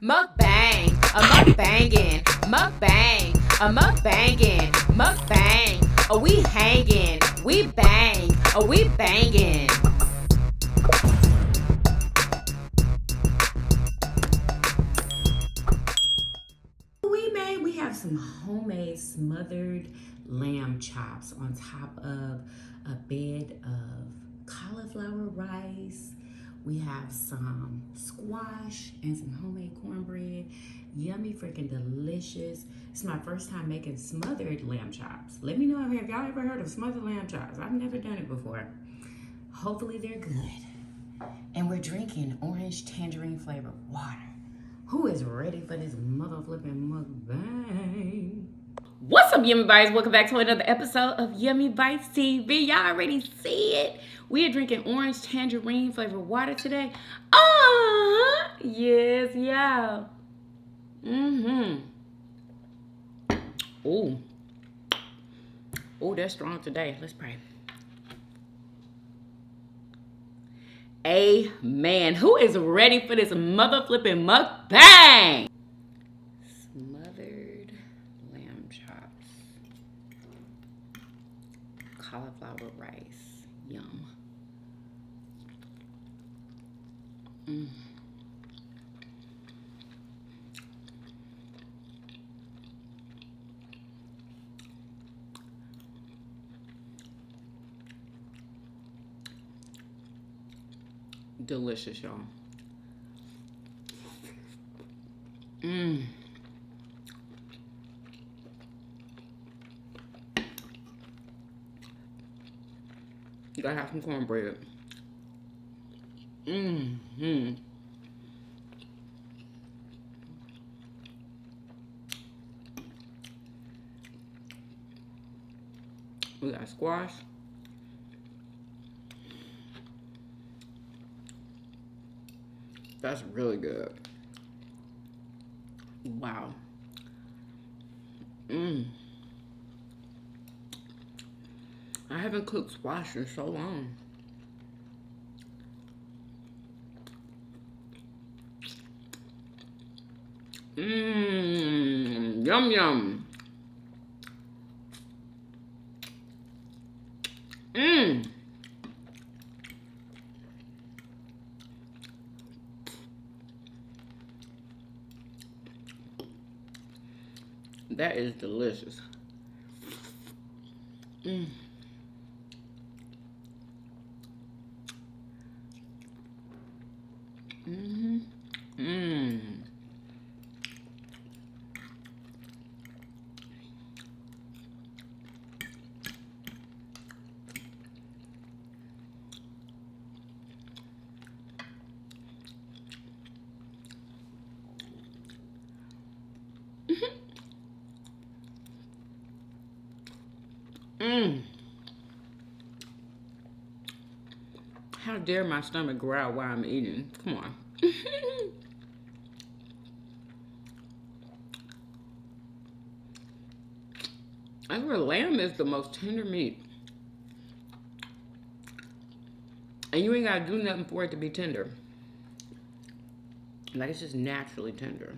Mukbang, a mukbangin', mukbang, a mukbangin', mukbang. Oh, we hangin', we bang, oh, we bangin'. We have some homemade smothered lamb chops on top of a bed of cauliflower rice. We have some squash and some homemade cornbread. Yummy, freaking delicious. It's my first time making smothered lamb chops. Let me know if y'all ever heard of smothered lamb chops. I've never done it before. Hopefully they're good. And we're drinking orange tangerine flavored water. Who is ready for this mother flipping mukbang? What's up, Yummy Bites? Welcome back to another episode of Yummybitestv. Y'all already see it. We are drinking orange tangerine flavored water today. Yes, y'all. Oh, that's strong today. Let's pray. Amen. Who is ready for this mother flipping mukbang? Smothered lamb chops. Cauliflower rice. Yum. Delicious, y'all. You gotta have some cornbread. We got squash. That's really good. Wow. I haven't cooked squash in so long. Yum yum. That is delicious. How dare my stomach growl while I'm eating? Come on. I swear lamb is the most tender meat. And you ain't gotta do nothing for it to be tender. Like, it's just naturally tender.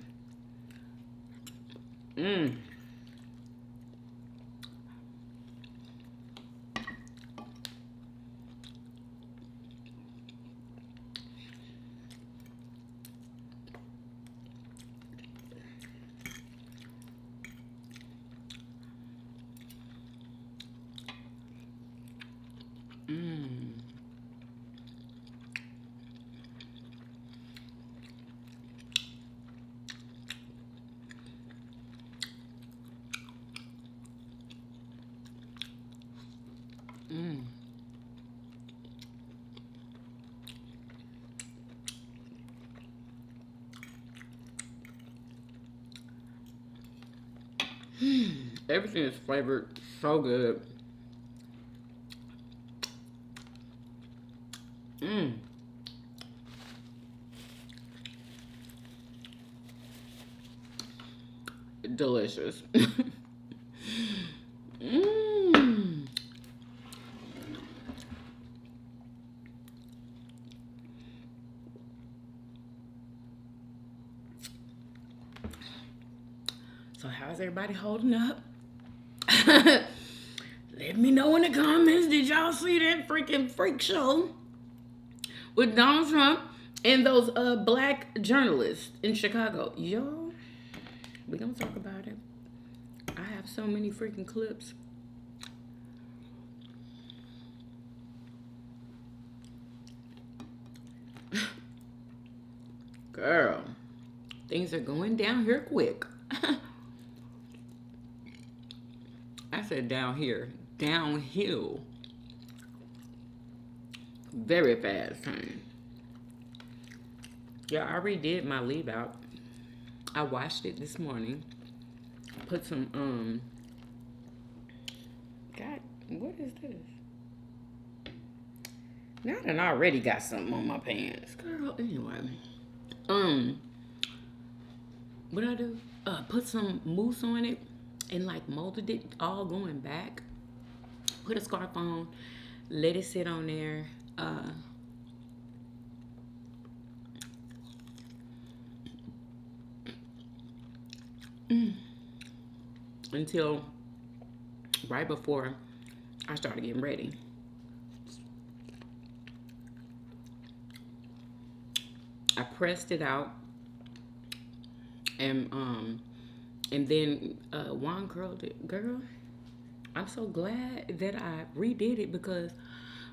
Everything is flavored so good. Delicious. So how's everybody holding up? Let me know in the comments. Did y'all see that freaking freak show with Donald Trump and those black journalists in Chicago? Y'all, we gonna talk about it. I have so many freaking clips. Girl, things are going down here quick. I said down here, downhill. Very fast time. Yeah, I already did my leave out. I watched it this morning. Put some, God, what is this? Now that I already got something on my pants. Girl, anyway. What I do? Put some mousse on it and like molded it all going back. Put a scarf on, let it sit on there. Until right before I started getting ready. I pressed it out, and then one girl, I'm so glad that I redid it because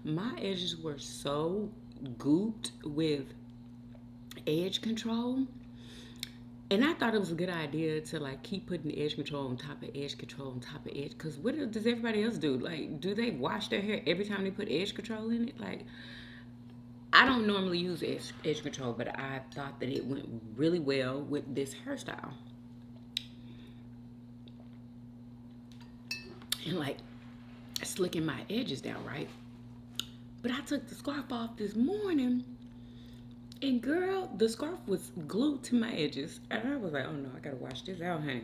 my edges were so gooped with edge control. And I thought it was a good idea to like keep putting edge control on top of edge control on top of edge. Because what does everybody else do? Like, do they wash their hair every time they put edge control in it? Like, I don't normally use edge control, but I thought that it went really well with this hairstyle. And like, slicking my edges down, right? But I took the scarf off this morning. And girl, the scarf was glued to my edges. And I was like, oh no, I gotta wash this out, honey.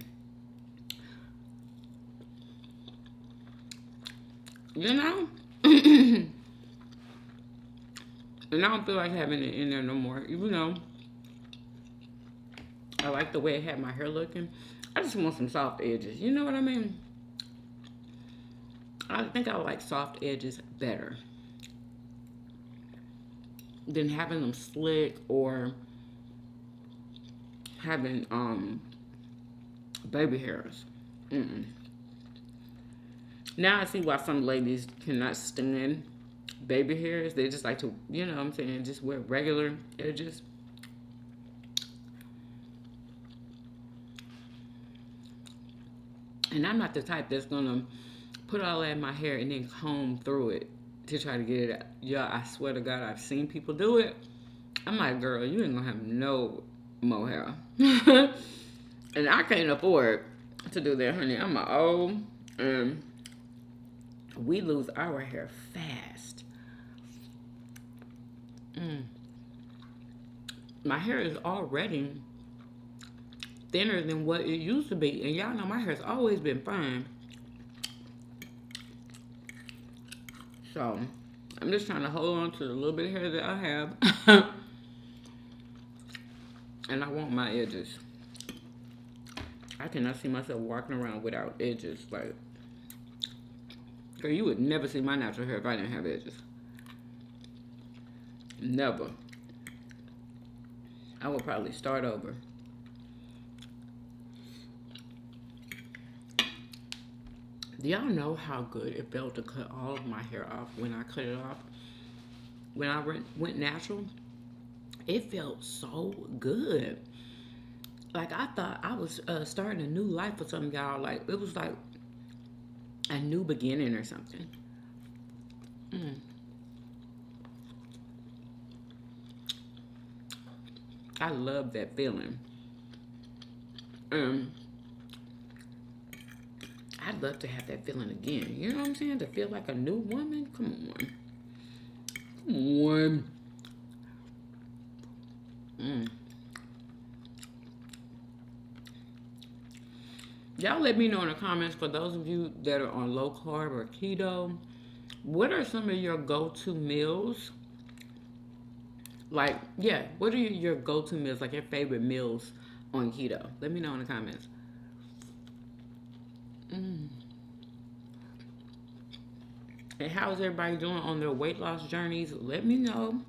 You know? And I don't feel like having it in there no more. Even though I like the way it had my hair looking. I just want some soft edges. You know what I mean? I think I like soft edges better than having them slick or having baby hairs. Now I see why some ladies cannot stand baby hairs. They just like to, you know what I'm saying, just wear regular edges. And I'm not the type that's gonna put all that in my hair and then comb through it to try to get it out. Yeah, I swear to God, I've seen people do it. I'm like, girl, you ain't gonna have no more hair. And I can't afford to do that, honey. I'm old, and we lose our hair fast. My hair is already thinner than what it used to be. And y'all know my hair's always been fine. So, I'm just trying to hold on to the little bit of hair that I have. And I want my edges. I cannot see myself walking around without edges. Like, girl, you would never see my natural hair if I didn't have edges. Never. I would probably start over. Do y'all know how good it felt to cut all of my hair off when I cut it off? When I went natural, it felt so good. Like, I thought I was starting a new life for some y'all. Like, it was like a new beginning or something. I love that feeling. I'd love to have that feeling again. You know what I'm saying? To feel like a new woman. Come on. Come on. Y'all let me know in the comments, for those of you that are on low carb or keto, what are some of your go-to meals? Like, yeah, what are your go-to meals, like your favorite meals on keto? Let me know in the comments. And how's everybody doing on their weight loss journeys? Let me know.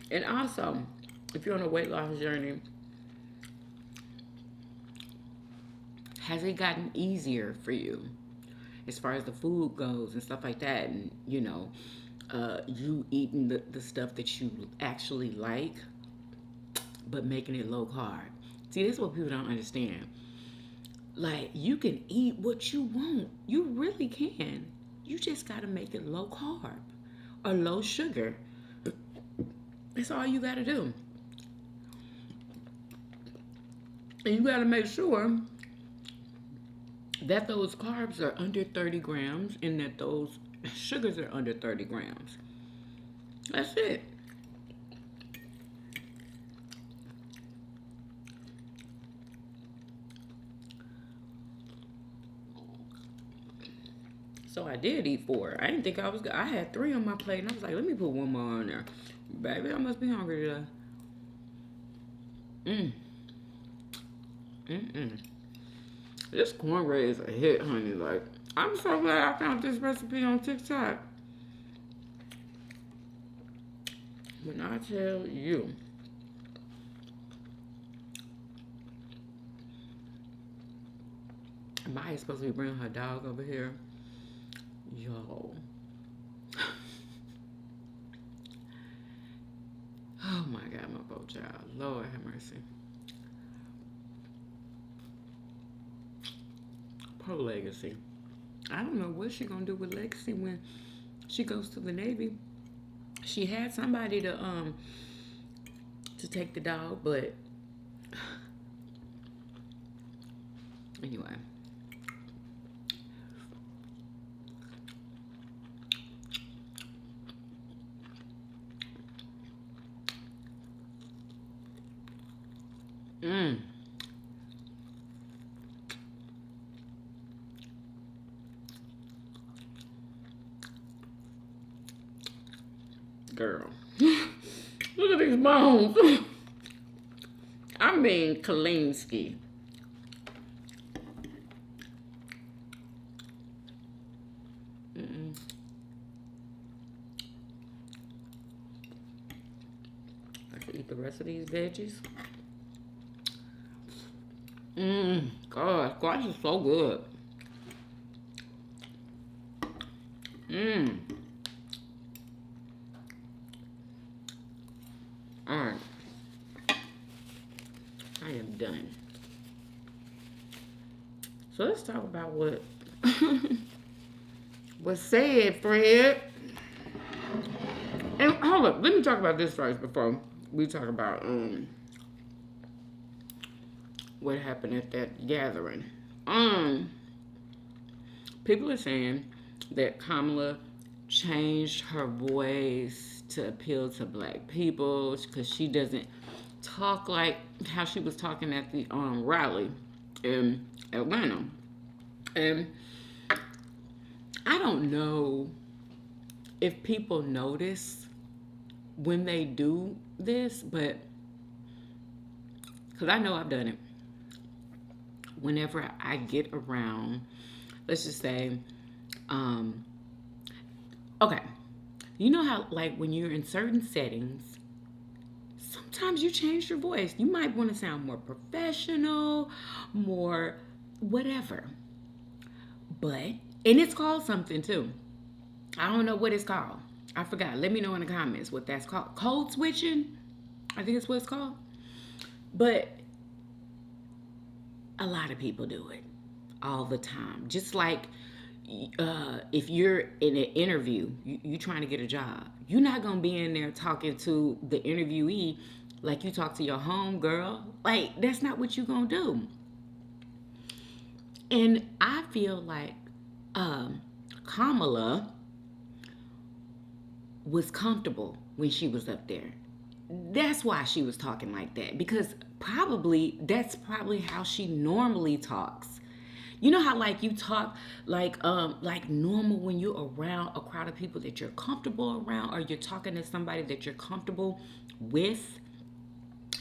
And also, if you're on a weight loss journey, has it gotten easier for you as far as the food goes and stuff like that? And, you know, you eating the stuff that you actually like, but making it low carb. See, this is what people don't understand. Like, you can eat what you want. You really can. You just got to make it low carb or low sugar. That's all you got to do. And you got to make sure that those carbs are under 30 grams and that those sugars are under 30 grams. That's it. So I did eat 4. I didn't think I was good. I had 3 on my plate and I was like, let me put 1 more on there. Baby, I must be hungry today. This cornbread is a hit, honey. Like, I'm so glad I found this recipe on TikTok. When I tell you, Maya's supposed to be bringing her dog over here. Yo. Oh my God, my poor child. Lord have mercy. Poor Legacy. I don't know what she's gonna do with Legacy when she goes to the Navy. She had somebody to take the dog, but anyway. Girl, look at these bones. I mean, Kalinsky. I should eat the rest of these veggies. God, squash is so good. Alright. I am done. So let's talk about what was said, Fred. And hold up, let me talk about this first before we talk about what happened at that gathering. People are saying that Kamala changed her voice to appeal to black people because she doesn't talk like how she was talking at the rally in Atlanta. And I don't know if people notice when they do this, but because I know I've done it. Whenever I get around, let's just say, okay, you know how, like, when you're in certain settings, sometimes you change your voice. You might want to sound more professional, more whatever. But, and it's called something too. I don't know what it's called. I forgot. Let me know in the comments what that's called. Code switching? I think it's what it's called. But a lot of people do it all the time. Just like if you're in an interview, you trying to get a job, you're not going to be in there talking to the interviewee like you talk to your home girl. Like, that's not what you're going to do. And I feel like Kamala was comfortable when she was up there. That's why she was talking like that, because that's probably how she normally talks. You know how like you talk like normal when you're around a crowd of people that you're comfortable around, or you're talking to somebody that you're comfortable with.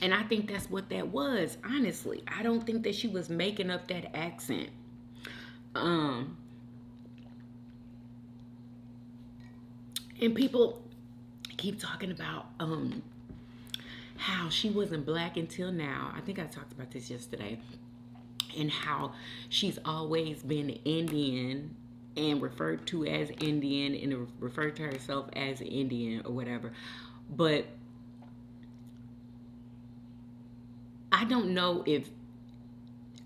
And I think that's what that was, honestly. I don't think that she was making up that accent. Um and people keep talking about how she wasn't black until now. I think I talked about this yesterday. And how she's always been Indian and referred to as Indian and referred to herself as Indian or whatever. But I don't know if,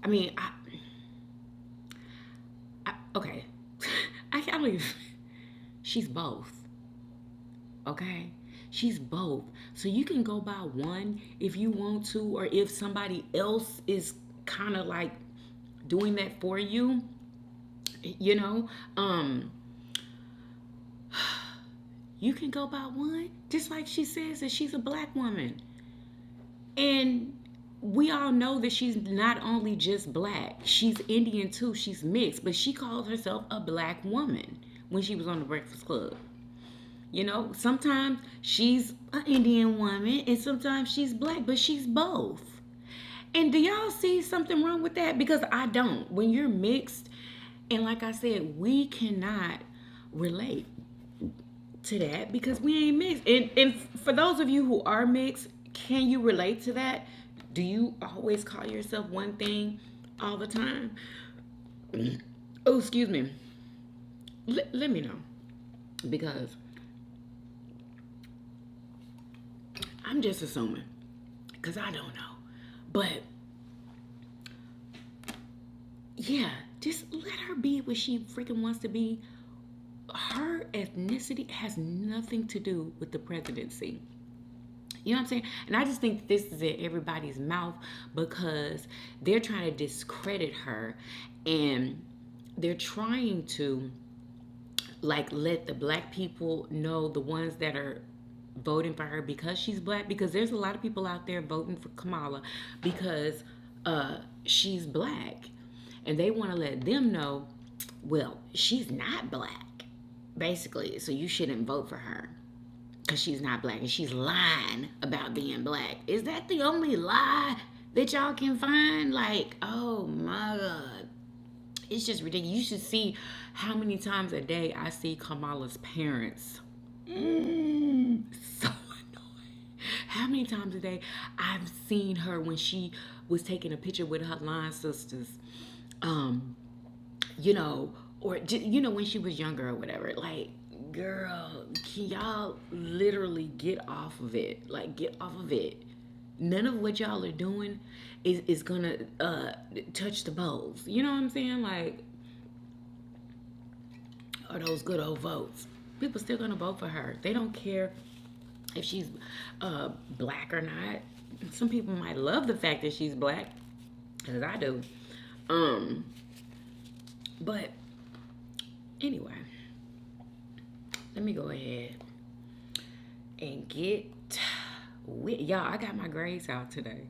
I mean, okay. I can't believe she's both. Okay? She's both. So you can go by one if you want to, or if somebody else is kind of like doing that for you, you know, you can go by one, just like she says that she's a black woman. And we all know that she's not only just black, she's Indian too, she's mixed, but she calls herself a black woman when she was on the Breakfast Club. You know, sometimes she's an Indian woman and sometimes she's black, but she's both. And do y'all see something wrong with that? Because I don't. When you're mixed, and like I said, we cannot relate to that because we ain't mixed. And for those of you who are mixed, can you relate to that? Do you always call yourself one thing all the time? Oh, excuse me. Let me know. Because I'm just assuming. Because I don't know. But yeah, just let her be what she freaking wants to be. Her ethnicity has nothing to do with the presidency. You know what I'm saying? And I just think this is in everybody's mouth because they're trying to discredit her, and they're trying to like let the black people know, the ones that are voting for her because she's black, because there's a lot of people out there voting for Kamala because she's black, and they want to let them know, well, she's not black basically, so you shouldn't vote for her because she's not black and she's lying about being black. Is that the only lie that y'all can find? Like, oh my god, it's just ridiculous. You should see how many times a day I see Kamala's parents. So annoying. How many times a day I've seen her when she was taking a picture with her line sisters, you know, or you know, when she was younger or whatever. Like, girl, can y'all literally get off of it? Like, get off of it. None of what y'all are doing is gonna touch the bowls. You know what I'm saying? Like, or those good old votes. People still gonna vote for her. They don't care if she's black or not. Some people might love the fact that she's black, as I do. But anyway, let me go ahead and get with y'all. I got my grays out today.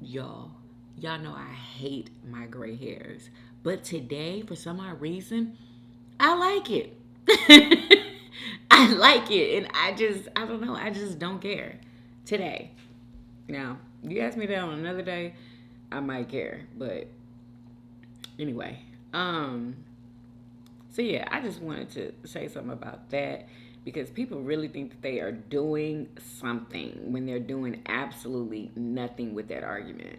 Y'all know I hate my gray hairs, but today, for some odd reason, I like it. I like it, and I don't know, I just don't care today. Now, you ask me that on another day, I might care, but anyway, so yeah, I just wanted to say something about that because people really think that they are doing something when they're doing absolutely nothing with that argument.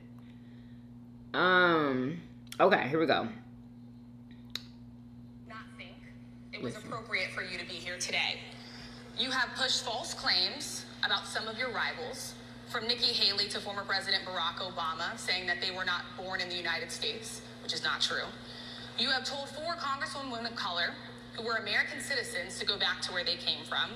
Okay, here we go. It was appropriate for you to be here today. You have pushed false claims about some of your rivals, from Nikki Haley to former President Barack Obama, saying that they were not born in the United States, which is not true. You have told 4 congresswomen of color who were American citizens to go back to where they came from.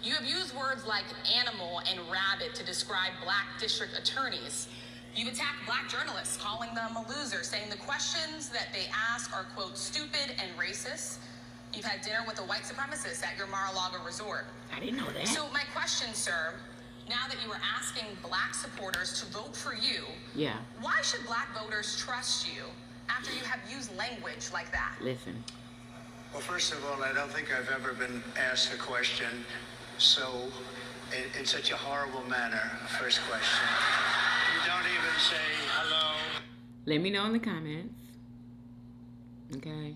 You have used words like animal and rabid to describe black district attorneys. You've attacked black journalists, calling them a loser, saying the questions that they ask are, quote, stupid and racist. You've had dinner with a white supremacist at your Mar-a-Lago resort. I didn't know that. So my question, sir, now that you are asking black supporters to vote for you, yeah, why should black voters trust you after you have used language like that? Listen. Well, first of all, I don't think I've ever been asked a question so in such a horrible manner. First question. You don't even say hello. Let me know in the comments. Okay.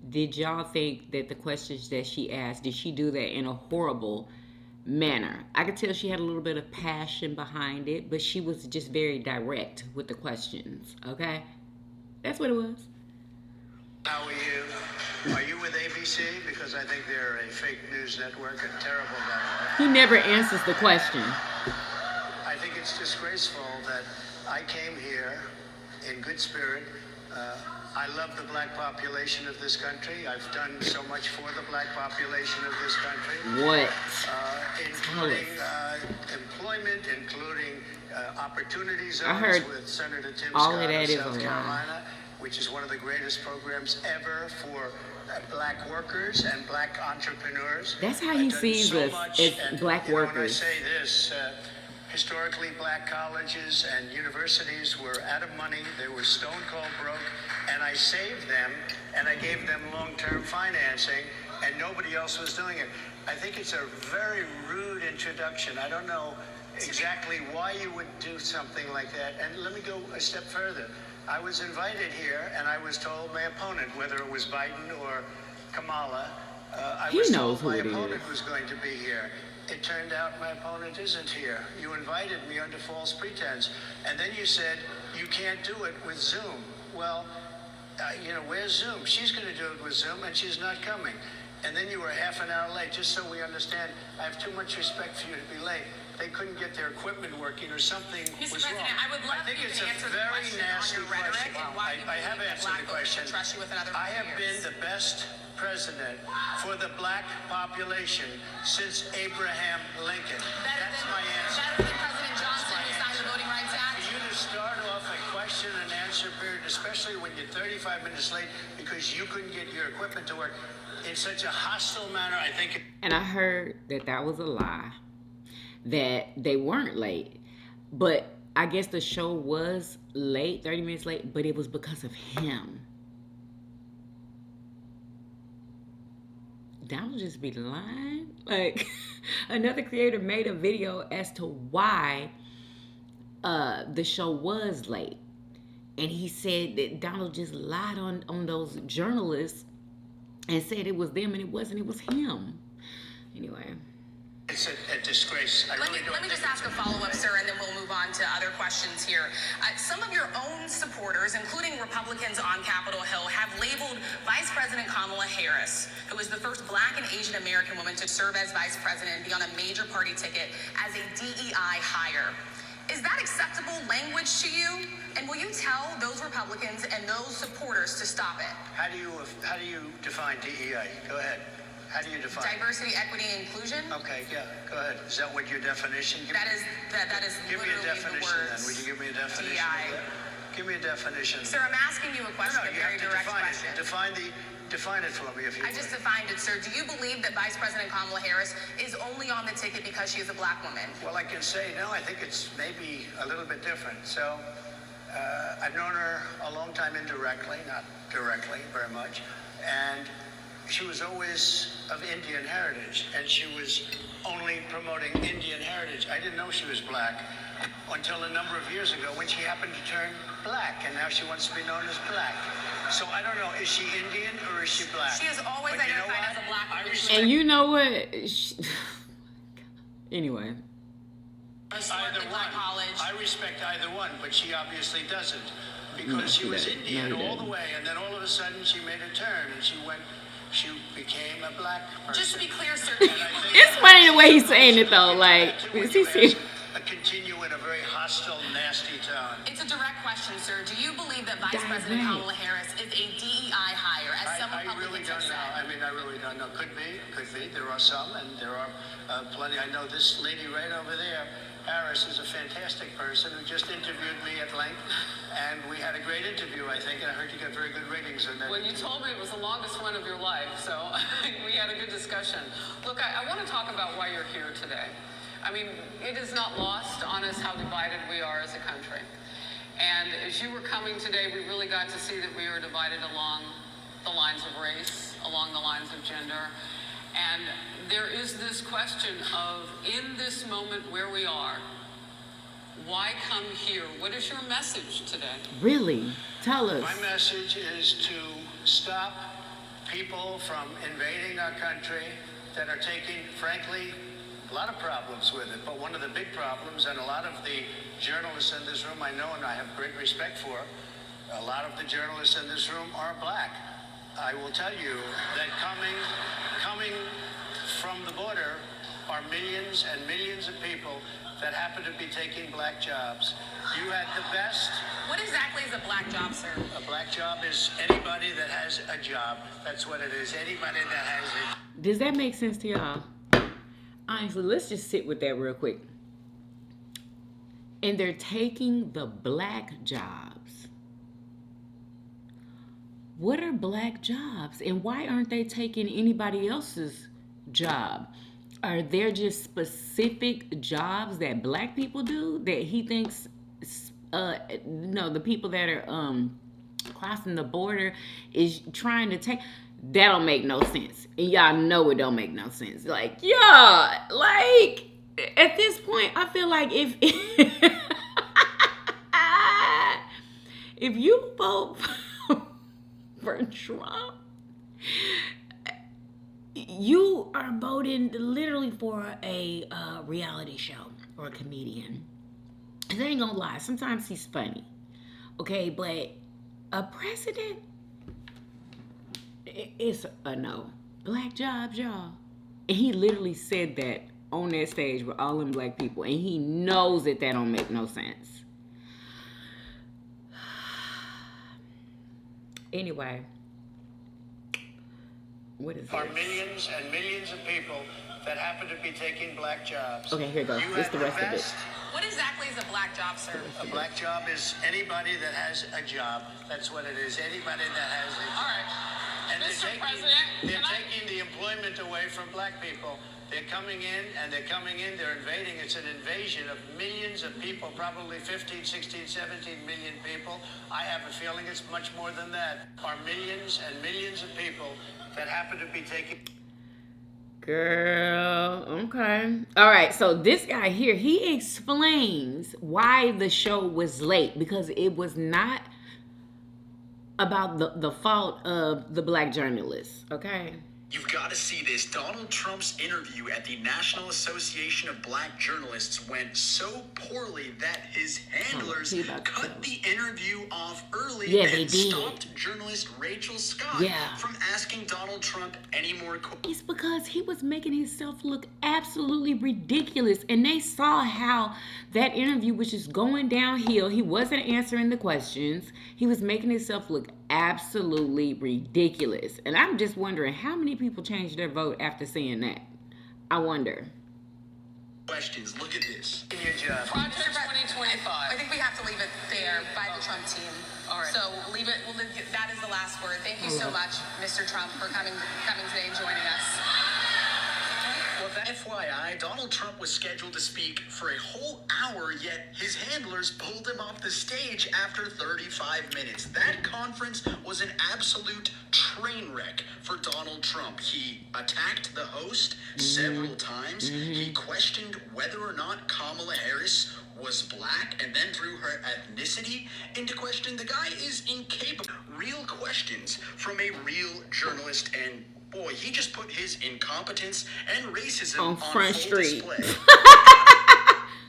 Did y'all think that the questions that she asked, did she do that in a horrible manner? I could tell she had a little bit of passion behind it, but she was just very direct with the questions. Okay? That's what it was. How are you? Are you with ABC? Because I think they're a fake news network, a terrible network. He never answers the question. I think it's disgraceful that I came here in good spirit. I love the black population of this country. I've done so much for the black population of this country. What? Including employment, including opportunity zones I heard with Senator Tim all Scott of that of is South a lie. Carolina, which is one of the greatest programs ever for black workers and black entrepreneurs. That's how he I've done sees so us much, as and, black When I workers. say this, historically black colleges and universities were out of money. They were stone cold broke, and I saved them, and I gave them long-term financing, and nobody else was doing it. I think it's a very rude introduction. I don't know exactly why you would do something like that. And let me go a step further. I was invited here, and I was told my opponent, whether it was Biden or Kamala, I He was knows told who my it is. opponent was going to be here. It turned out my opponent isn't here. You invited me under false pretense, and then you said you can't do it with Zoom. Well, where's Zoom? She's going to do it with Zoom, and she's not coming. And then you were half an hour late, just so we understand. I have too much respect for you to be late. They couldn't get their equipment working or something Mr. was President, wrong. I would love think you it's to a answer the very question on nasty your rhetoric question. and why you I have believe that answered black the voters question. should trust you with another 4 I have been years. the best president for the black population since Abraham Lincoln. That's my answer. Better than President Johnson, who signed the Voting Rights Act. For you to start off a question and answer period, especially when you're 35 minutes late because you couldn't get your equipment to work in such a hostile manner, I think. And I heard that that was a lie, that they weren't late. But I guess the show was late, 30 minutes late, but it was because of him. Donald just be lying. Like, another creator made a video as to why the show was late. And he said that Donald just lied on those journalists and said it was them and it wasn't, it was him. Anyway. It's a disgrace. Let me just ask a follow-up, sir, and then we'll move on to other questions here. Some of your own supporters, including Republicans on Capitol Hill, have labeled Vice President Kamala Harris, who is the first black and Asian American woman to serve as vice president and be on a major party ticket, as a DEI hire. Is that acceptable language to you? And will you tell those Republicans and those supporters to stop it? How do you define DEI? Go ahead. How do you define Diversity, equity, and inclusion? Okay, yeah, go ahead. Is that what your definition? That is Give me a literally definition the words. then. Would you give me a definition DEI. of that? Give me a definition. Sir, I'm asking you a question, No, a you very have to direct define question. it. Define it for me if you I just defined it, sir. Do you believe that Vice President Kamala Harris is only on the ticket because she is a black woman? Well, I can say no. I think it's maybe a little bit different. So, I've known her a long time indirectly, not directly very much, and she was always of Indian heritage, and she was only promoting Indian heritage. I didn't know she was black until a number of years ago when she happened to turn black, and now she wants to be known as black. So I don't know, is she Indian or is she black? She has always But you know identified what? as a black woman. And you know what? Anyway. Either one. College. I respect either one, but she obviously doesn't, because she was Indian all the way, and then all of a sudden she made a turn and she became a black person. Just to be clear, sir, It's funny the way he's saying it though. Like, is he serious? Continue in a very hostile, nasty tone. it's a direct question, sir. Do you believe that Vice President Kamala Harris is a DEI hire, as some I really Republicans don't have know. said? I mean, I really don't know. Could be. There are some, and there are plenty. I know this lady right over there, Harris, is a fantastic person who just interviewed me at length, and we had a great interview, I think, and I heard you got very good ratings on that. Well, you told me it was the longest one of your life, so we had a good discussion. Look, I want to talk about why you're here today. I mean, it is not lost on us how divided we are as a country. And as you were coming today, we really got to see that we were divided along the lines of race, along the lines of gender. And there is this question of, in this moment where we are, why come here? What is your message today? Really? Tell us. My message is to stop people from invading our country that are taking, frankly, a lot of problems with it. But one of the big problems, and a lot of the journalists in this room I know and I have great respect for, a lot of the journalists in this room are black. I will tell you that coming from the border are millions and millions of people that happen to be taking black jobs. You had the best. What exactly is a black job, sir? A black job is anybody that has a job. That's what it is. Anybody that has a... Does that make sense to y'all? Honestly, let's just sit with that real quick. And they're taking the black jobs. What are black jobs? And why aren't they taking anybody else's job? Are there just specific jobs that black people do that he thinks, the people that are crossing the border is trying to take? That don't make no sense. And y'all know it don't make no sense. Like, yeah, like, at this point, I feel like if if you vote for Trump, you are voting literally for a reality show or a comedian. And I ain't gonna lie, sometimes he's funny, okay? But a president, it's a no. Black jobs, y'all. And he literally said that on that stage with all them black people, and he knows that don't make no sense. Anyway. What is are this? millions and millions of people that happen to be taking black jobs. Okay, here goes. This is the rest of it. What exactly is a black job, sir? A black job is anybody that has a job. That's what it is. Anybody that has a job. All right. And Mr. they're President, taking the employment away from black people. They're coming in, they're invading. It's an invasion of millions of people, probably 15, 16, 17 million people. I have a feeling it's much more than that. Are millions and millions of people that happen to be taking... Girl, okay. All right, so this guy here, he explains why the show was late, because it was not about the fault of the black journalists, okay? You've got to see this. Donald Trump's interview at the National Association of Black Journalists went so poorly that his handlers cut the interview off early and stopped journalist Rachel Scott from asking Donald Trump any more questions. It's because he was making himself look absolutely ridiculous, and they saw how that interview was just going downhill. He wasn't answering the questions. He was making himself look absolutely ridiculous. And I'm just wondering how many people changed their vote after seeing that. I wonder. Questions. Look at this. Project 2025. I think we have to leave it there by the Trump team. All right. So leave it. That is the last word. Thank you so much, Mr. Trump, for coming today and joining us. Well, FYI, Donald Trump was scheduled to speak for a whole hour, yet his handlers pulled him off the stage after 35 minutes. That conference was an absolute train wreck for Donald Trump. He attacked the host several times. He questioned whether or not Kamala Harris was black and then threw her ethnicity into question. The guy is incapable. Real questions from a real journalist, and boy, he just put his incompetence and racism on Front Street. Display.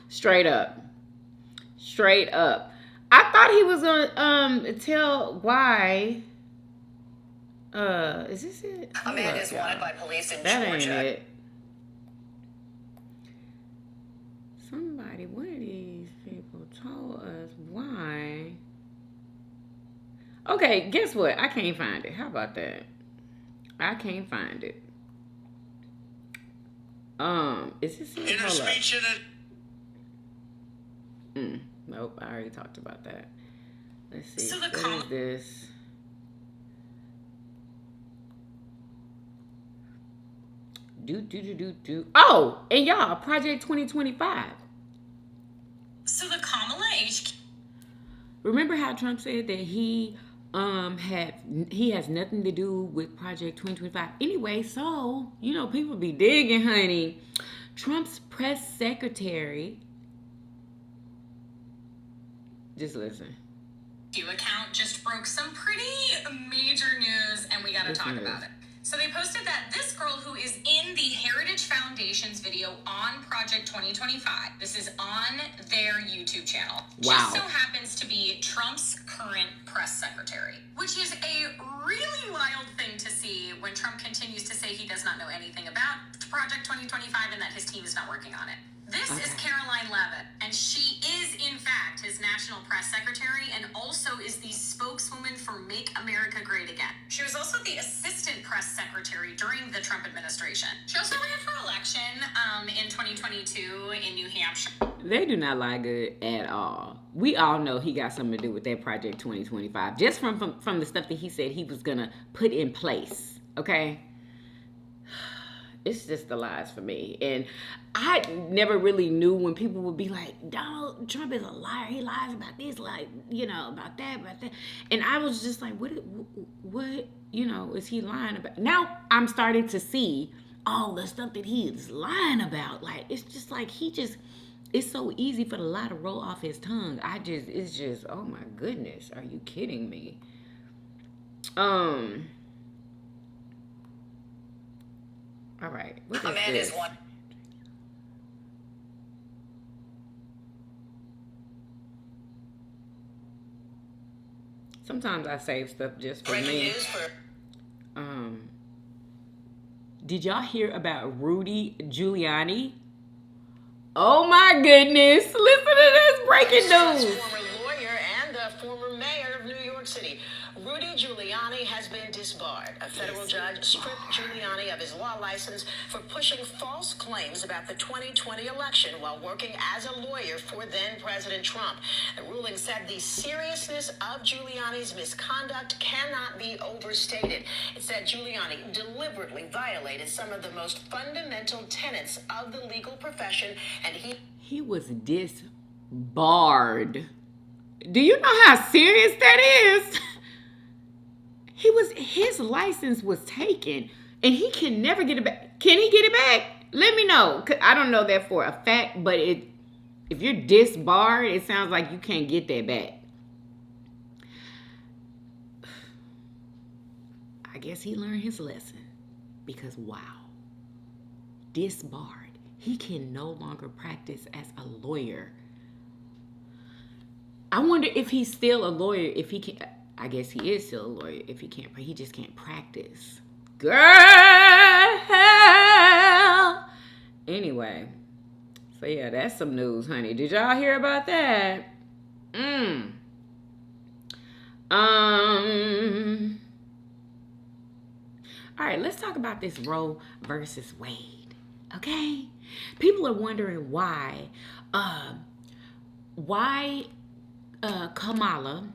Straight up. Straight up. I thought he was gonna tell why. Is this it? A man is wanted by police in That Georgia. ain't it. Somebody, one of these people told us why. Okay, guess what? I can't find it. How about that? I can't find it. Is this it? In a speech Nope, I already talked about that. Let's see. So the What is this? Oh, and y'all, Project 2025. So the Kamala H. Remember how Trump said that he has nothing to do with Project 2025. Anyway, so people be digging, honey. Trump's press secretary. Just listen. Account just broke some pretty major news, and we gotta talk about it. So they posted that this girl who is in the Heritage Foundation's video on Project 2025, this is on their YouTube channel, just so happens to be Trump's current press secretary, which is a really wild thing to see when Trump continues to say he does not know anything about Project 2025 and that his team is not working on it. This is Caroline Leavitt, and she is, in fact, his national press secretary and also is the spokeswoman for Make America Great Again. She was also the assistant press secretary during the Trump administration. She also ran for election in 2022 in New Hampshire. They do not lie good at all. We all know he got something to do with that Project 2025, just from the stuff that he said he was going to put in place, okay? It's just the lies for me. And I never really knew when people would be like, Donald Trump is a liar. He lies about this, like, about that. And I was just like, what, is he lying about? Now I'm starting to see all the stuff that he is lying about. Like, it's just like it's so easy for the lie to roll off his tongue. It's just, oh my goodness. Are you kidding me? All right. What is this? Sometimes I save stuff just for me. Did y'all hear about Rudy Giuliani? Oh my goodness. Listen to this breaking news. Former lawyer and former mayor of New York City. Rudy Giuliani has been disbarred. A federal judge stripped Giuliani of his law license for pushing false claims about the 2020 election while working as a lawyer for then-President Trump. The ruling said the seriousness of Giuliani's misconduct cannot be overstated. It said Giuliani deliberately violated some of the most fundamental tenets of the legal profession, and he was disbarred. Do you know how serious that is? His license was taken, and he can never get it back. Can he get it back? Let me know. 'Cause I don't know that for a fact, but if you're disbarred, it sounds like you can't get that back. I guess he learned his lesson, because wow, disbarred. He can no longer practice as a lawyer. I wonder if he's still a lawyer, if he can. I guess he is still a lawyer if he can't, he just can't practice. Girl! Anyway, so yeah, that's some news, honey. Did y'all hear about that? All right, let's talk about this Roe versus Wade, okay? People are wondering why Kamala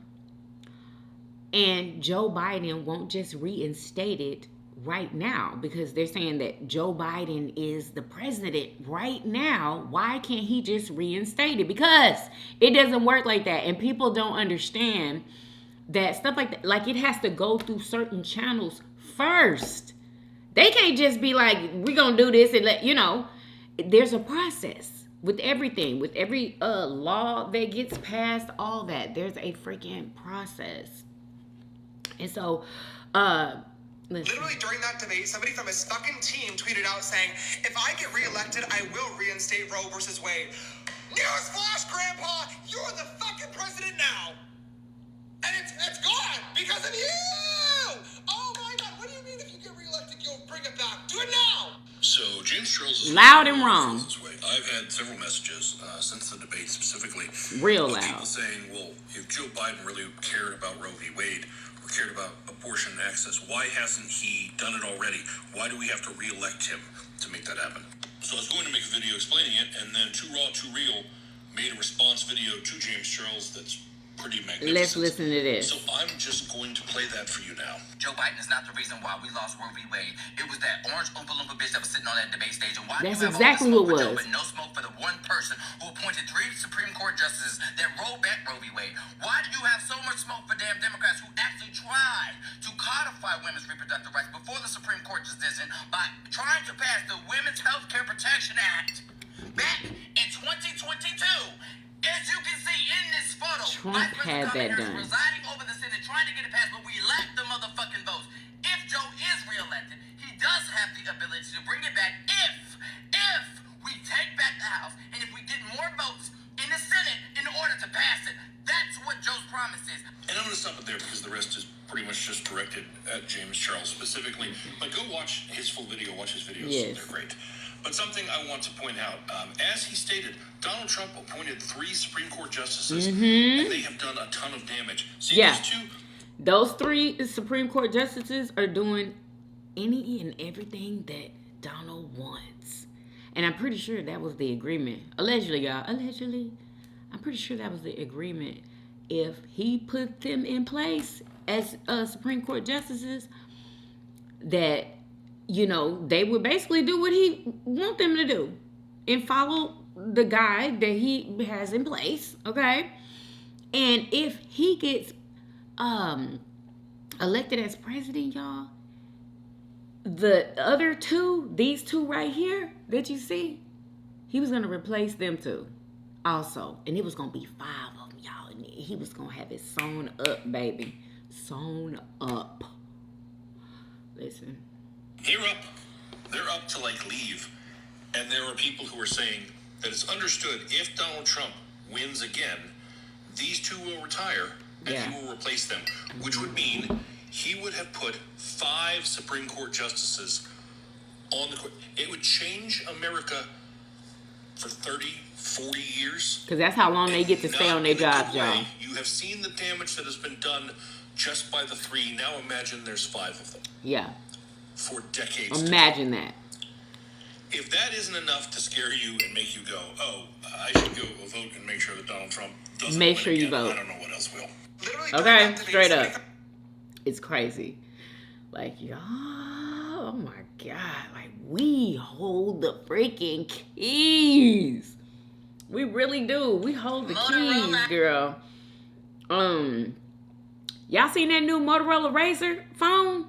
and Joe Biden won't just reinstate it right now, because they're saying that Joe Biden is the president right now. Why can't he just reinstate it? Because it doesn't work like that, and people don't understand that stuff like that. Like, it has to go through certain channels first. They can't just be like, we're gonna do this and there's a process with everything, with every law that gets passed, all that. There's a freaking process. And so, literally during that debate, somebody from his fucking team tweeted out saying, if I get reelected, I will reinstate Roe versus Wade. Newsflash, Grandpa, you're the fucking president now. And it's gone because of you. Oh my God, what do you mean if you get reelected, you'll bring it back? Do it now. So James Charles is loud and wrong. I've had several messages since the debate specifically. Real of loud. People saying, well, if Joe Biden really cared about Roe v. Wade, cared about abortion access, why hasn't he done it already? Why do we have to re-elect him to make that happen? So I was going to make a video explaining it, and then Too Raw, Too Real made a response video to James Charles that's pretty magnificent. Let's listen to this. So I'm just going to play that for you now. Joe Biden is not the reason why we lost Roe v. Wade. It was that orange Oompa Loompa bitch that was sitting on that debate stage. And why that's do you have exactly all the what smoke was. for Joe, but no smoke for the one person who appointed 3 Supreme Court justices that rolled back Roe v. Wade? Why do you women's reproductive rights before the Supreme Court decision by trying to pass the Women's Health Care Protection Act back in 2022. As you can see in this photo, Trump had that done. Presiding over the Senate, trying to get it passed, but we lack the motherfucking votes. If Joe is reelected, he does have the ability to bring it back if we take back the House and if we get more votes in the Senate in order to pass it. That's what Joe's promise is. And I'm going to stop it there because the rest is pretty much just directed at James Charles specifically. But go watch his full video. Watch his videos. Yes. They're great. But something I want to point out, as he stated, Donald Trump appointed 3 Supreme Court justices, and they have done a ton of damage. See, those 3 Supreme Court justices are doing any and everything that Donald wants. And I'm pretty sure that was the agreement. Allegedly, y'all. Allegedly. I'm pretty sure that was the agreement. If he put them in place as Supreme Court justices, that, you know, they would basically do what he want them to do and follow the guy that he has in place, okay? And if he gets elected as president, y'all, the other 2, these 2 right here that you see, he was going to replace them 2 also. And it was going to be 5 of them, y'all. And he was going to have it sewn up, baby. Sewn up. Listen. They're up to like leave. And there are people who are saying that it's understood if Donald Trump wins again, these 2 will retire and he will replace them, which would mean he would have put 5 Supreme Court justices on the court. It would change America for 30, 40 years. Because that's how long they get to stay on their jobs, y'all. You have seen the damage that has been done just by the 3. Now imagine there's 5 of them. Yeah. For decades. Imagine that. If that isn't enough to scare you and make you go, oh, I should go vote and make sure that Donald Trump doesn't make win sure again, you vote. I don't know what else will. Okay, straight up. It's crazy. Like, y'all, oh my God. Like, we hold the freaking keys. We really do. We hold the keys, girl. Y'all seen that new Motorola Razr phone?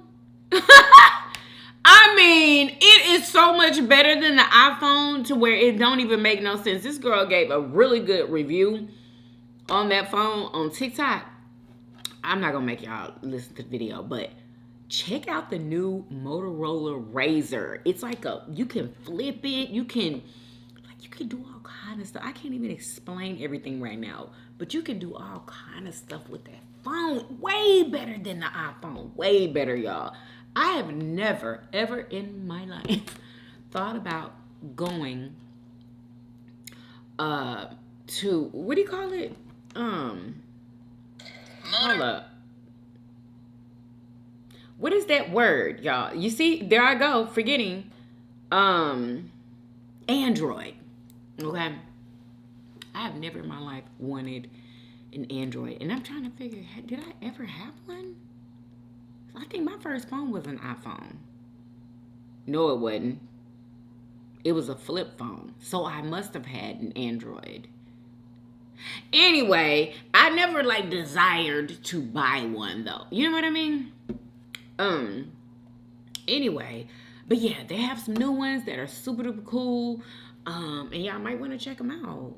I mean, it is so much better than the iPhone to where it don't even make no sense. This girl gave a really good review on that phone on TikTok. I'm not going to make y'all listen to the video, but check out the new Motorola Razr. It's like you can flip it. You can do all kind of stuff. I can't even explain everything right now, but you can do all kind of stuff with that phone. Way better than the iPhone. Way better, y'all. I have never, ever in my life thought about going to, what do you call it? Hold up. What is that word, y'all? You see, there I go, forgetting. Android. Okay? I have never in my life wanted an Android. And I'm trying to figure, did I ever have one? I think my first phone was an iPhone. No, it wasn't. It was a flip phone. So I must have had an Android. Anyway, I never desired to buy one though. You know what I mean? Anyway, but yeah, they have some new ones that are super duper cool. And y'all might want to check them out.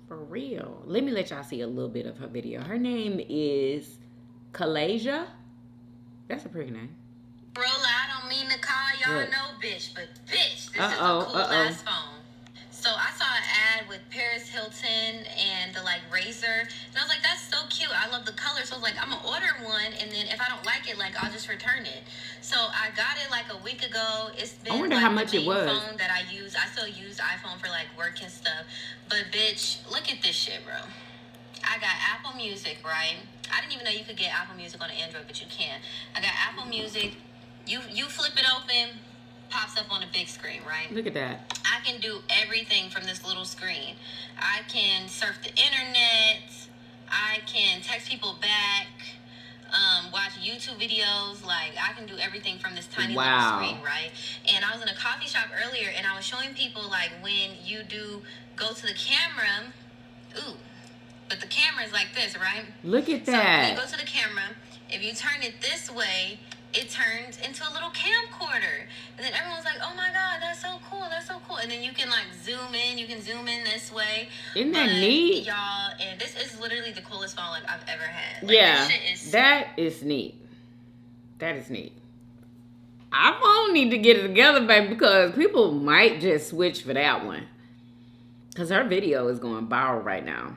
For real. Let me let y'all see a little bit of her video. Her name is Kalasia. That's a pretty name. Bro, I don't mean to call y'all no bitch, but bitch, this is a cool ass phone. So I saw an ad with Paris Hilton and the Razr, and I was like, that's so cute. I love the color. So I was like, I'm gonna order one, and then if I don't like it, I'll just return it. So I got it a week ago. It's been I wonder how much it was. Phone that I use. I still use iPhone for work and stuff. But bitch, look at this shit, bro. I got Apple Music, right? I didn't even know you could get Apple Music on Android, but you can. I got Apple Music. You flip it open, pops up on a big screen, right? Look at that. I can do everything from this little screen. I can surf the internet. I can text people back. Watch YouTube videos. I can do everything from this tiny little screen, right? And I was in a coffee shop earlier, and I was showing people when you do go to the camera. Ooh. But the camera is like this, right? Look at So that. when you go to the camera, if you turn it this way, it turns into a little camcorder. And then everyone's like, oh my God, that's so cool. That's so cool. And then you can like zoom in. You can zoom in this way. Isn't that neat? Y'all, and this is literally the coolest phone like I've ever had. Like, yeah, this shit is that is neat. That is neat. I won't need to get it together, baby, because people might just switch for that one. Because her video is going viral right now.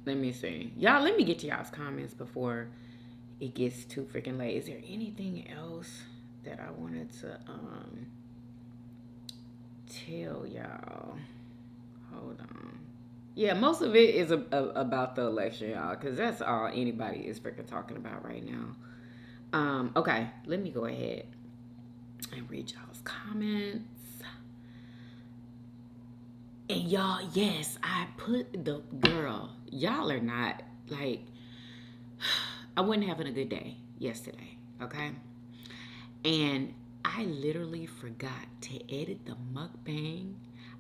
Let me see. Y'all, let me get to y'all's comments before it gets too freaking late. Is there anything else that I wanted to tell y'all? Hold on. Yeah, most of it is about the election, y'all, because that's all anybody is freaking talking about right now. Okay, let me go ahead and read y'all's comments. And y'all, yes, I put the girl. Y'all are not, like, I wasn't having a good day yesterday, okay? And I literally forgot to edit the mukbang.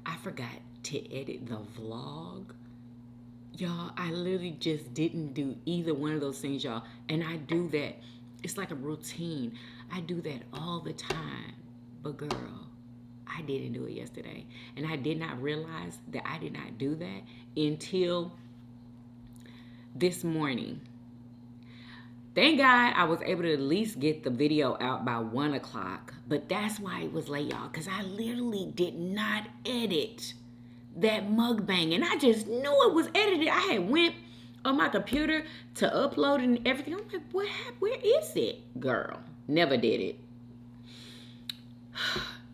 I forgot to edit the vlog. Y'all, I literally just didn't do either one of those things, y'all. And I do that. It's like a routine. I do that all the time. But girl, I didn't do it yesterday. And I did not realize that I did not do that until this morning. Thank God I was able to at least get the video out by 1 o'clock. But that's why it was late, y'all. Because I literally did not edit that mukbang. And I just knew it was edited. I had went on my computer to upload and everything. I'm like, what happened? Where is it? Girl, never did it.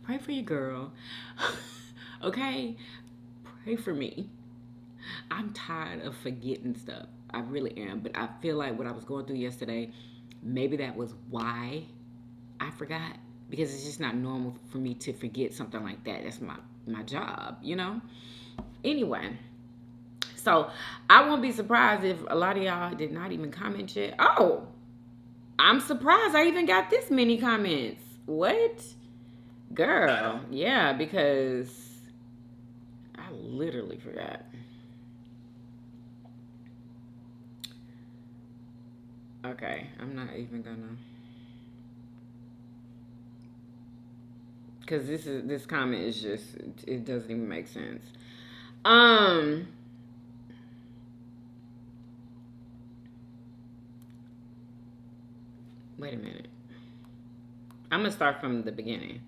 Pray for your girl. Okay? Pray for me. I'm tired of forgetting stuff. I really am. But I feel like what I was going through yesterday, maybe that was why I forgot. Because it's just not normal for me to forget something like that. That's my job, you know? Anyway. So, I won't be surprised if a lot of y'all did not even comment yet. Oh! I'm surprised I even got this many comments. What? Girl, yeah, because I literally forgot. Okay, I'm not even gonna, because this comment is just, it doesn't even make sense. Wait a minute. I'm gonna start from the beginning.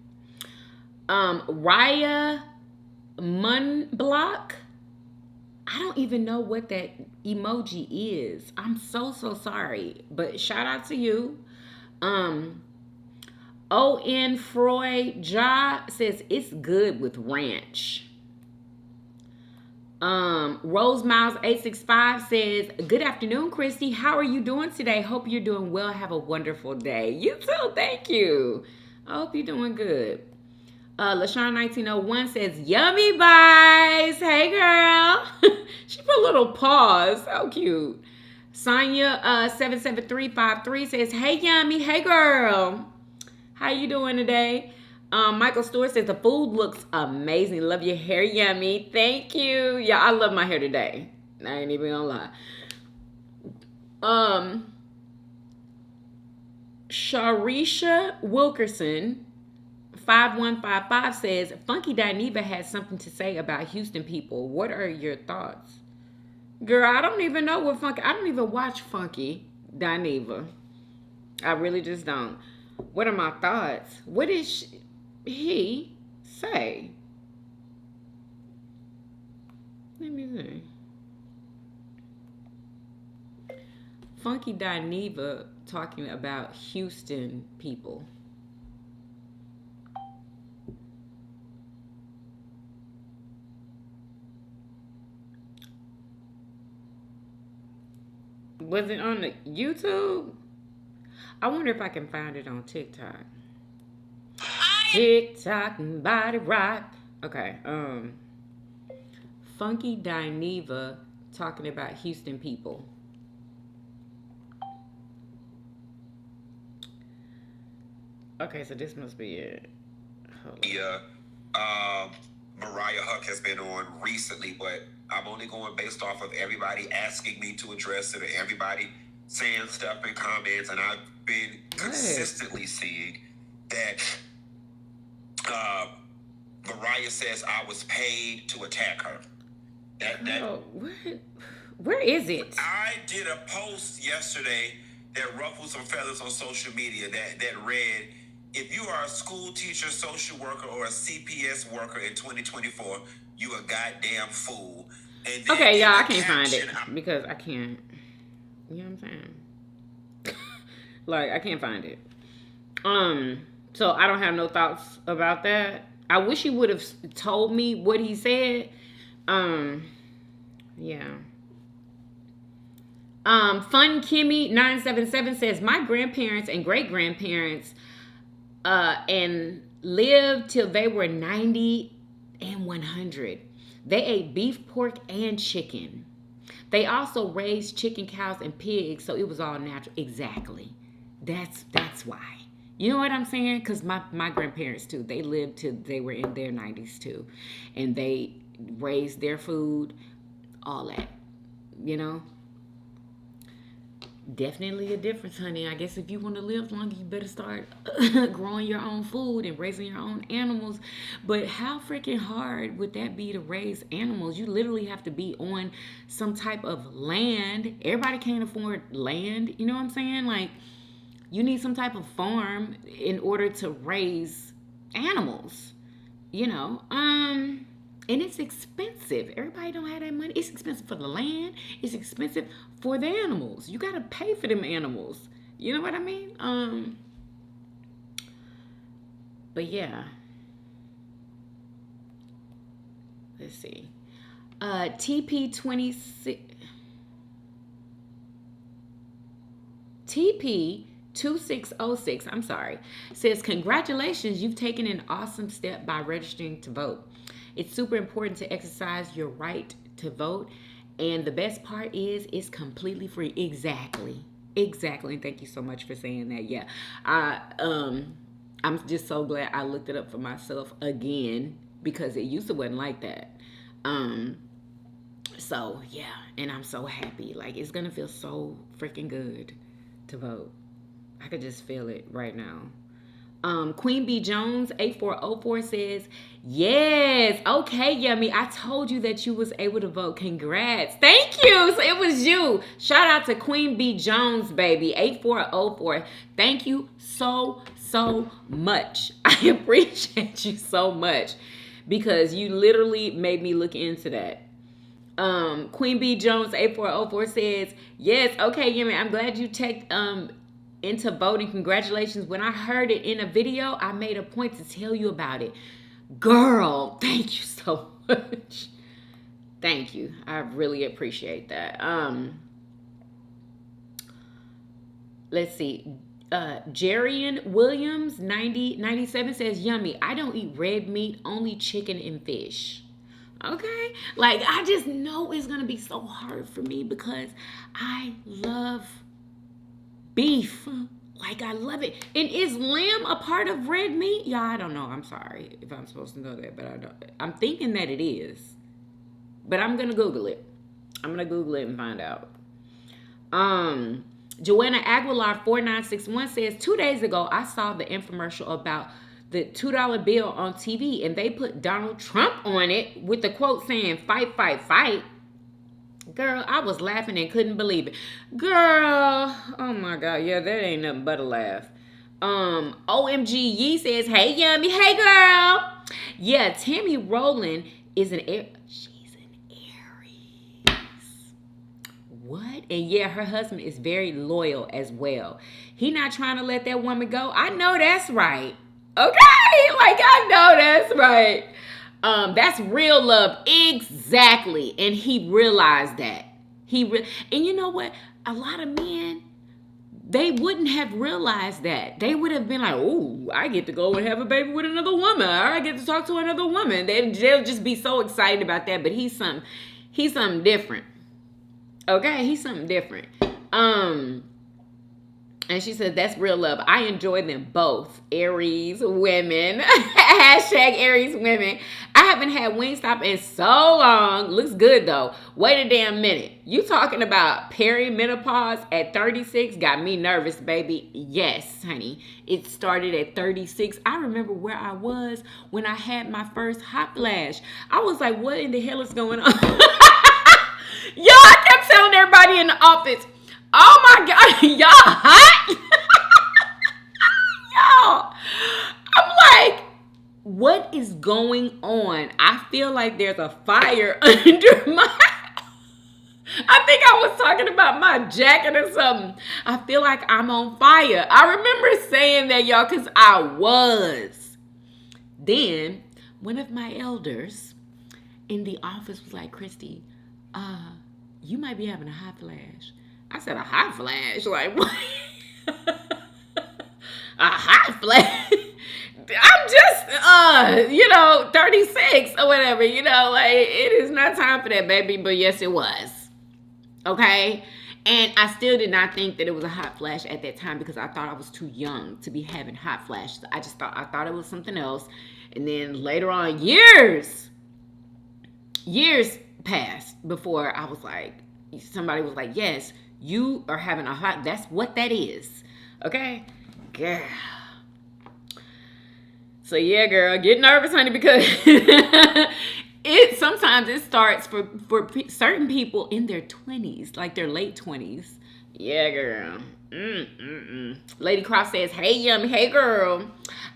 Raya Munblock. I don't even know what that emoji is. I'm so sorry. But shout out to you. O.N. Freud Ja says it's good with ranch. Rose Miles 865 says, good afternoon, Christy. How are you doing today? Hope you're doing well. Have a wonderful day. You too. Thank you. I hope you're doing good. LaShawn 1901 says, Yummy Bites. Hey, girl. She put a little pause. So cute. Sonia 77353 says, hey, Yummy. Hey, girl. How you doing today? Michael Stewart says, the food looks amazing. Love your hair, Yummy. Thank you. Yeah, I love my hair today. I ain't even gonna lie. Sharisha Wilkerson 5155 says, Funky Dineva has something to say about Houston people. What are your thoughts? Girl, I don't even know what Funky... I don't even watch Funky Dineva. I really just don't. What are my thoughts? What did he say? Let me see. Funky Dineva talking about Houston people. Was it on the YouTube? I wonder if I can find it on TikTok. TikTok and Body Rock. Okay. Funky Dineva talking about Houston people. Okay, so this must be it. Hold on. Yeah. Mariah Huck has been on recently, but I'm only going based off of everybody asking me to address it, or everybody saying stuff in comments, and I've been consistently seeing that Mariah says I was paid to attack her. Where is it? I did a post yesterday that ruffled some feathers on social media that read, if you are a school teacher, social worker, or a CPS worker in 2024, you a goddamn fool. And then okay, y'all, I can't find it because I can't. You know what I'm saying? Like, I can't find it. So I don't have no thoughts about that. I wish he would have told me what he said. Yeah. Fun Kimmy 977 says my grandparents and great grandparents and lived till they were 90 and 100. They ate beef, pork, and chicken. They also raised chicken, cows, and pigs, so it was all natural. Exactly. That's why. You know what I'm saying? Because my grandparents, too, they lived till they were in their 90s, too. And they raised their food, all that. You know? Definitely a difference, honey. I guess if you want to live longer, you better start growing your own food and raising your own animals. But how freaking hard would that be to raise animals? You literally have to be on some type of land. Everybody can't afford land. You know what I'm saying? Like, you need some type of farm in order to raise animals. You know? And it's expensive. Everybody don't have that money. It's expensive for the land. It's expensive for the animals. You got to pay for them animals. You know what I mean? But yeah. Let's see. TP2606, I'm sorry, says, congratulations, you've taken an awesome step by registering to vote. It's super important to exercise your right to vote. And the best part is it's completely free. Exactly. And thank you so much for saying that. Yeah. I'm just so glad I looked it up for myself again, because it used to wasn't like that. So yeah, and I'm so happy. Like, it's gonna feel so freaking good to vote. I could just feel it right now. Queen B Jones 8404 says, yes, okay, Yummy, I told you that you was able to vote. Congrats. Thank you. So it was you. Shout out to Queen B Jones, baby. 8404. Thank you so much. I appreciate you so much, because you literally made me look into that. Queen B Jones 8404 says, yes, okay, Yummy, I'm glad you checked into voting. Congratulations. When I heard it in a video, I made a point to tell you about it. Girl, thank you so much. Thank you. I really appreciate that. Let's see. Jerian Williams 9097 says, Yummy, I don't eat red meat, only chicken and fish. Okay? Like, I just know it's gonna be so hard for me because I love beef. Like, I love it. And is lamb a part of red meat? Yeah, I don't know. I'm sorry if I'm supposed to know that, but I don't. I'm thinking that it is. But I'm gonna Google it. I'm gonna Google it and find out. Joanna Aguilar 4961 says, 2 days ago I saw the infomercial about the $2 bill on TV, and they put Donald Trump on it with the quote saying, fight, fight, fight. Girl, I was laughing and couldn't believe it. Girl, oh my God, yeah, that ain't nothing but a laugh. OMG Yee says, hey, Yummy, hey, girl. Yeah, Tammy Rowland is an she's an Aries. What? And yeah, her husband is very loyal as well. He not trying to let that woman go. I know that's right. Okay, like, I know that's right. That's real love. Exactly. And he realized that. And you know what? A lot of men, they wouldn't have realized that. They would have been like, oh, I get to go and have a baby with another woman, or I get to talk to another woman. They'll just be so excited about that. But he's something different. Okay, he's something different. And And she said, that's real love. I enjoy them both. Aries women. Hashtag Aries women. I haven't had Wingstop in so long. Looks good though. Wait a damn minute. You talking about perimenopause at 36? Got me nervous, baby. Yes, honey. It started at 36. I remember where I was when I had my first hot flash. I was like, what in the hell is going on? Yo, I kept telling everybody in the office, oh my God, y'all hot? Y'all. I'm like, what is going on? I feel like there's a fire under my... I think I was talking about my jacket or something. I feel like I'm on fire. I remember saying that, y'all, because I was. Then, one of my elders in the office was like, Christy, you might be having a hot flash. I said, a hot flash? Like, what? A hot flash? I'm just, 36 or whatever, like, it is not time for that, baby, but yes, it was. Okay? And I still did not think that it was a hot flash at that time because I thought I was too young to be having hot flashes. I thought it was something else. And then later on, years passed before I was like, somebody was like, yes, you are having a hot, that's what that is. Okay? Girl. So yeah, girl, get nervous, honey, because sometimes it starts for certain people in their 20s, like their late 20s. Yeah, girl. Lady Croft says, hey, Yummy. Hey, girl.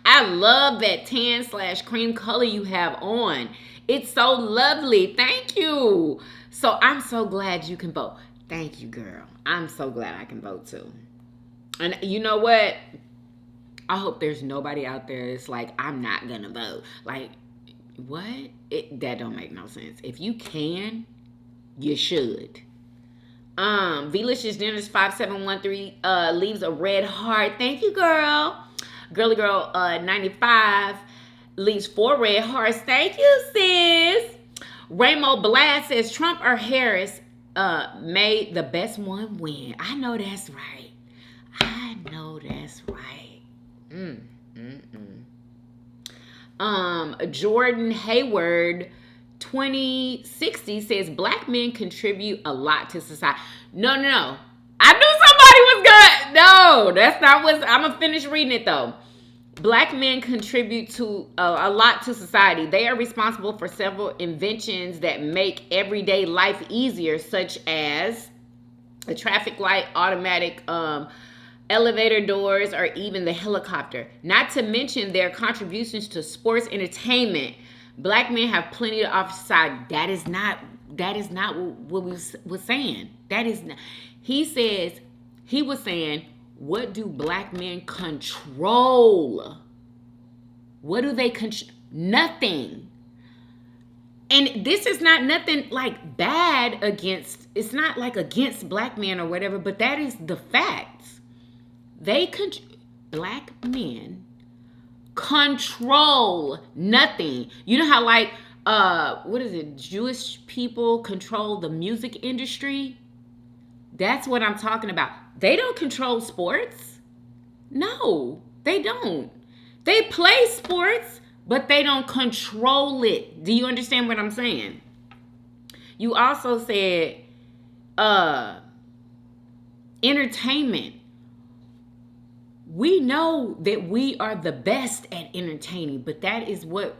I love that tan/cream color you have on. It's so lovely. Thank you. So I'm so glad you can vote. Thank you, girl. I'm so glad I can vote too. And you know what? I hope there's nobody out there that's like, I'm not gonna vote. Like, what? That don't make no sense. If you can, you should. Velicious Dinners 5713 leaves a red heart. Thank you, girl. Girly Girl 95 leaves 4 red hearts. Thank you, sis. Raymo Blast says Trump or Harris made the best one win. I know that's right. I know that's right. Jordan Hayward 2060 says black men contribute a lot to society. No. I knew somebody was good. No, that's not what I'm gonna finish reading it though. Black men contribute to a lot to society. They are responsible for several inventions that make everyday life easier, such as a traffic light, automatic elevator doors, or even the helicopter. Not to mention their contributions to sports entertainment. Black men have plenty to offer society. That is not what we was saying. That is not. He was saying, what do black men control? What do they control? Nothing. And this is not nothing like bad against, it's not like against black men or whatever, but that is the facts. Black men control nothing. You know how like, what is it? Jewish people control the music industry? That's what I'm talking about. They don't control sports. No, they don't. They play sports, but they don't control it. Do you understand what I'm saying? You also said entertainment. We know that we are the best at entertaining, but that is what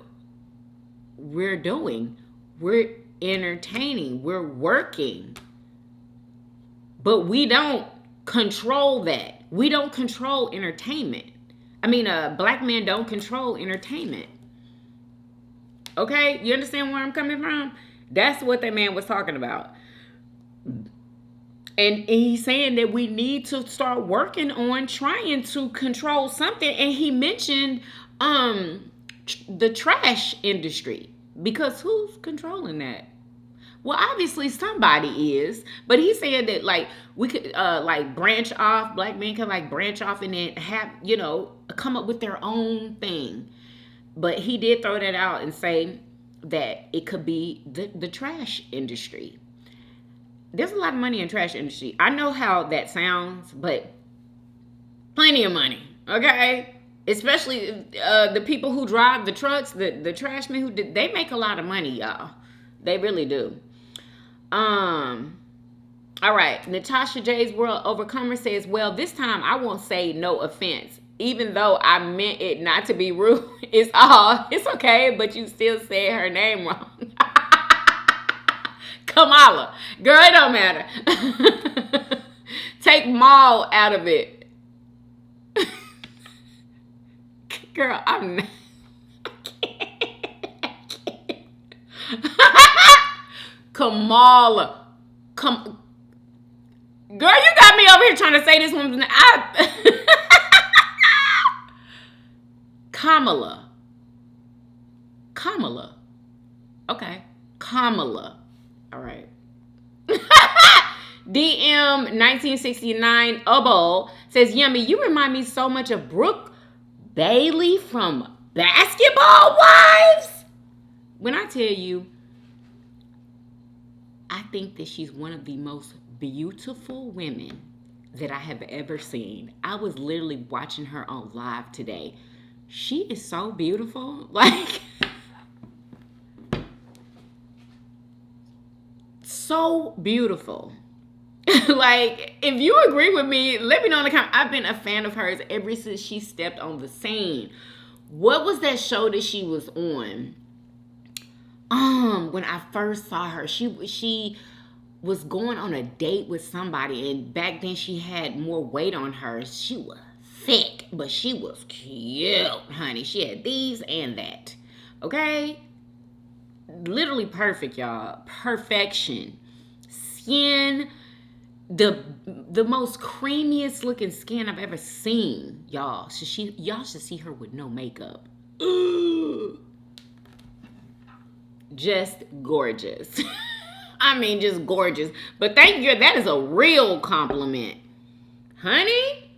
we're doing. We're entertaining. We're working. But we don't control that. We don't control entertainment. I mean, black men don't control entertainment. Okay? You understand where I'm coming from? That's what that man was talking about. And he's saying that we need to start working on trying to control something. And he mentioned the trash industry. Because who's controlling that? Well, obviously somebody is. But he said that like we could like branch off. Black men can like branch off and then have, come up with their own thing. But he did throw that out and say that it could be the trash industry. There's a lot of money in trash industry. I know how that sounds, but Plenty of money, okay? Especially the people who drive the trucks, the trash men they make a lot of money, y'all. They really do. All right, Natasha J's World Overcomer says, well, this time I won't say no offense. Even though I meant it not to be rude, it's okay, but you still said her name wrong. Kamala. Girl, it don't matter. Take Maul out of it. Girl, I'm not. I can't. Kamala. Girl, you got me over here trying to say this woman's name. Kamala. Okay. Kamala. All right. DM 1969 Ubbo says, Yummy, you remind me so much of Brooke Bailey from Basketball Wives. When I tell you, I think that she's one of the most beautiful women that I have ever seen. I was literally watching her on live today. She is so beautiful. Like, so beautiful. Like, if you agree with me, let me know in the comments. I've been a fan of hers ever since she stepped on the scene. What was that show that she was on? When I first saw her, she was going on a date with somebody, and back then she had more weight on her. She was thick, but she was cute, honey. She had these and that. Okay? Literally perfect, y'all. Perfection. Skin, the most creamiest looking skin I've ever seen, y'all. So y'all should see her with no makeup. Ooh. Just gorgeous. I mean, just gorgeous. But thank you. That is a real compliment. Honey,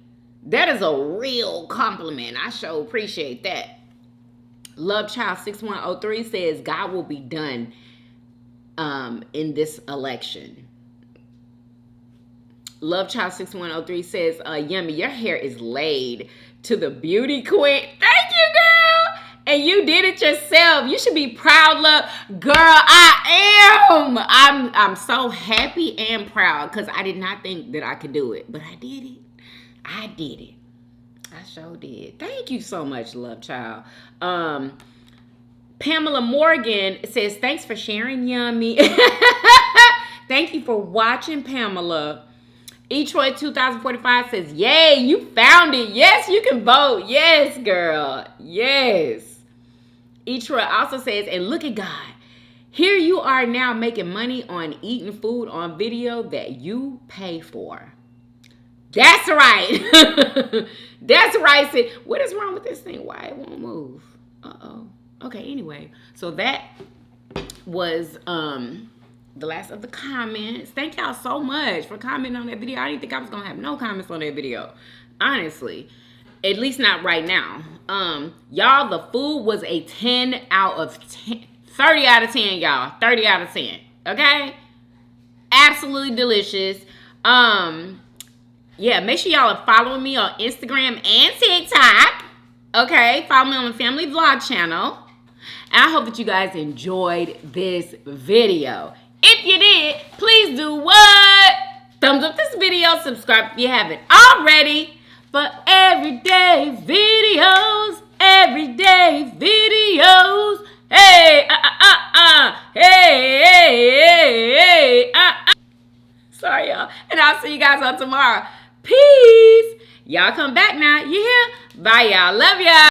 that is a real compliment. I sure appreciate that. Love Child 6103 says, God will be done in this election. Love Child 6103 says, Yummy, your hair is laid to the beauty queen. Thank you, girl. And you did it yourself. You should be proud, love. Girl, I am. I'm so happy and proud because I did not think that I could do it. But I did it. I did it. I sure did. Thank you so much, Love Child. Pamela Morgan says, thanks for sharing, Yummy. Thank you for watching, Pamela. Etroy 2045 says, yay, you found it. Yes, you can vote. Yes, girl. Yes. Etroy also says, and look at God. Here you are now making money on eating food on video that you pay for. That's right. That's right. Said, what is wrong with this thing? Why it won't move? Uh-oh. Okay, anyway. So that was the last of the comments. Thank y'all so much for commenting on that video. I didn't think I was going to have no comments on that video. Honestly. At least not right now. Y'all, the food was a 10 out of 10. 30 out of 10, y'all. 30 out of 10. Okay? Absolutely delicious. Yeah, make sure y'all are following me on Instagram and TikTok. Okay? Follow me on the Family Vlog channel. And I hope that you guys enjoyed this video. If you did, please do what? Thumbs up this video. Subscribe if you haven't already. For everyday videos. Everyday videos. Hey, hey, Sorry, y'all. And I'll see you guys on tomorrow. Peace. Y'all come back now. You hear? Bye, y'all. Love y'all.